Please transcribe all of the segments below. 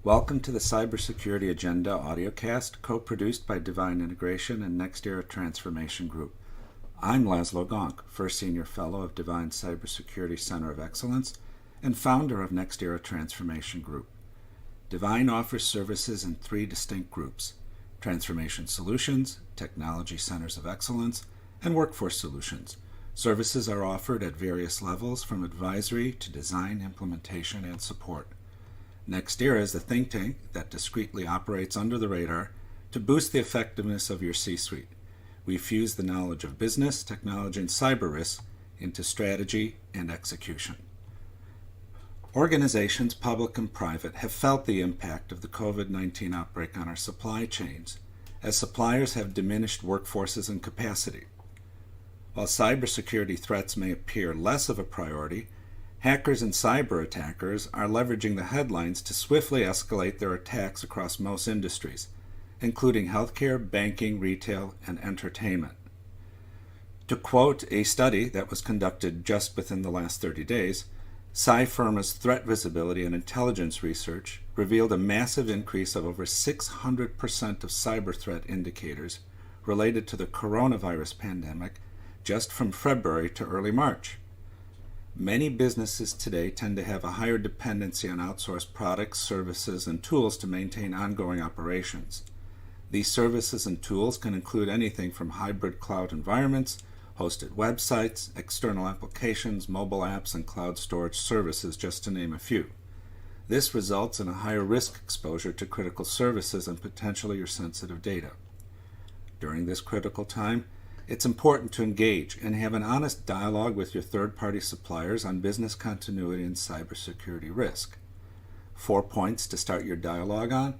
Welcome to the Cybersecurity Agenda audiocast, co-produced by Divine Integration and Next Era Transformation Group. I'm Laszlo Gonk, First Senior Fellow of Divine Cybersecurity Center of Excellence and founder of Next Era Transformation Group. Divine offers services in three distinct groups: Transformation Solutions, Technology Centers of Excellence, and Workforce Solutions. Services are offered at various levels, from advisory to design, implementation, and support. Next Era is the think tank that discreetly operates under the radar to boost the effectiveness of your C-suite. We fuse the knowledge of business, technology, and cyber risks into strategy and execution. Organizations, public and private, have felt the impact of the COVID-19 outbreak on our supply chains, as suppliers have diminished workforces and capacity. While cybersecurity threats may appear less of a priority, hackers and cyber attackers are leveraging the headlines to swiftly escalate their attacks across most industries, including healthcare, banking, retail, and entertainment. To quote a study that was conducted just within the last 30 days, Cyfirma's threat visibility and intelligence research revealed a massive increase of over 600% of cyber threat indicators related to the coronavirus pandemic just from February to early March. Many businesses today tend to have a higher dependency on outsourced products, services, and tools to maintain ongoing operations. These services and tools can include anything from hybrid cloud environments, hosted websites, external applications, mobile apps, and cloud storage services, just to name a few. This results in a higher risk exposure to critical services and potentially your sensitive data. During this critical time, it's important to engage and have an honest dialogue with your third-party suppliers on business continuity and cybersecurity risk. 4 points to start your dialogue on.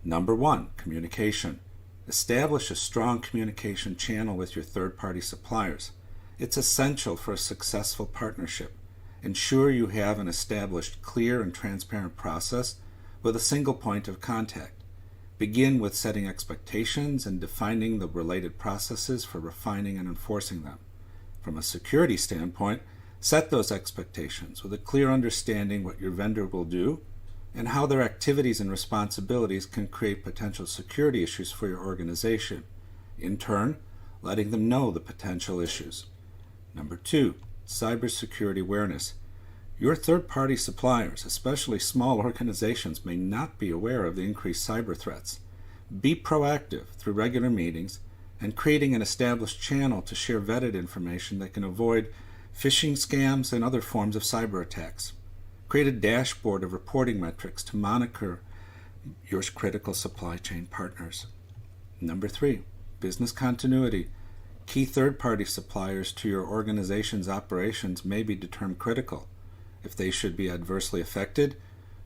Number 1, communication. Establish a strong communication channel with your third-party suppliers. It's essential for a successful partnership. Ensure you have an established, clear, and transparent process with a single point of contact. Begin with setting expectations and defining the related processes for refining and enforcing them. From a security standpoint, set those expectations with a clear understanding what your vendor will do and how their activities and responsibilities can create potential security issues for your organization. In turn, letting them know the potential issues. Number 2, cybersecurity awareness. Your third-party suppliers, especially small organizations, may not be aware of the increased cyber threats. Be proactive through regular meetings and creating an established channel to share vetted information that can avoid phishing scams and other forms of cyber attacks. Create a dashboard of reporting metrics to monitor your critical supply chain partners. Number 3, business continuity. Key third-party suppliers to your organization's operations may be determined critical. If they should be adversely affected,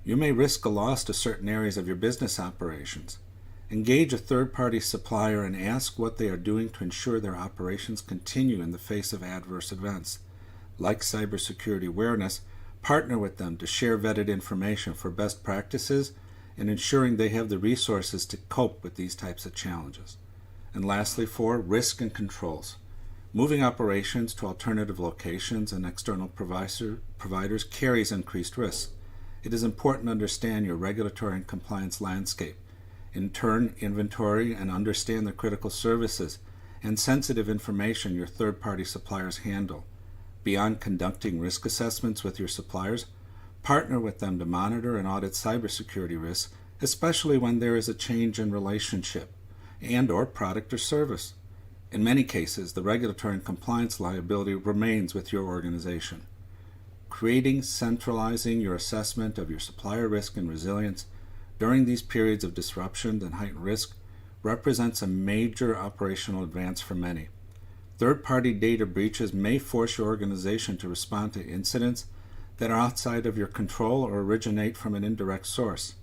you may risk a loss to certain areas of your business operations. Engage a third-party supplier and ask what they are doing to ensure their operations continue in the face of adverse events. Like cybersecurity awareness, partner with them to share vetted information for best practices and ensuring they have the resources to cope with these types of challenges. And lastly, 4, risk and controls. Moving operations to alternative locations and external providers carries increased risk. It is important to understand your regulatory and compliance landscape. In turn, inventory and understand the critical services and sensitive information your third-party suppliers handle. Beyond conducting risk assessments with your suppliers, partner with them to monitor and audit cybersecurity risks, especially when there is a change in relationship and/or product or service. In many cases, the regulatory and compliance liability remains with your organization. Centralizing your assessment of your supplier risk and resilience during these periods of disruption and heightened risk represents a major operational advance for many. Third-party data breaches may force your organization to respond to incidents that are outside of your control or originate from an indirect source.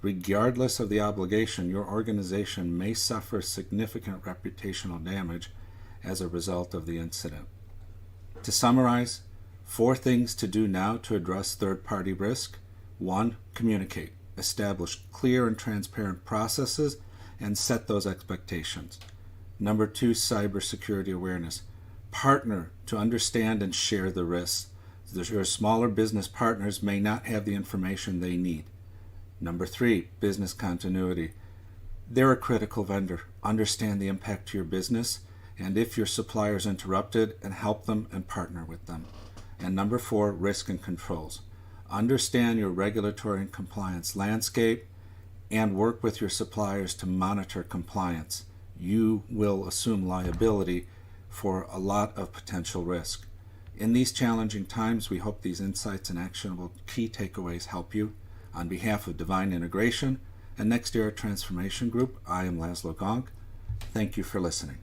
Regardless of the obligation, your organization may suffer significant reputational damage as a result of the incident. To summarize, 4 things to do now to address third-party risk. 1, communicate. Establish clear and transparent processes and set those expectations. Number 2, cybersecurity awareness. Partner to understand and share the risks. Your smaller business partners may not have the information they need. Number 3, business continuity. They're a critical vendor. Understand the impact to your business and if your supplier is interrupted, and help them and partner with them. And number 4, risk and controls. Understand your regulatory and compliance landscape and work with your suppliers to monitor compliance. You will assume liability for a lot of potential risk. In these challenging times, we hope these insights and actionable key takeaways help you. On behalf of Divine Integration and Next Era Transformation Group, I am Laszlo Gonk. Thank you for listening.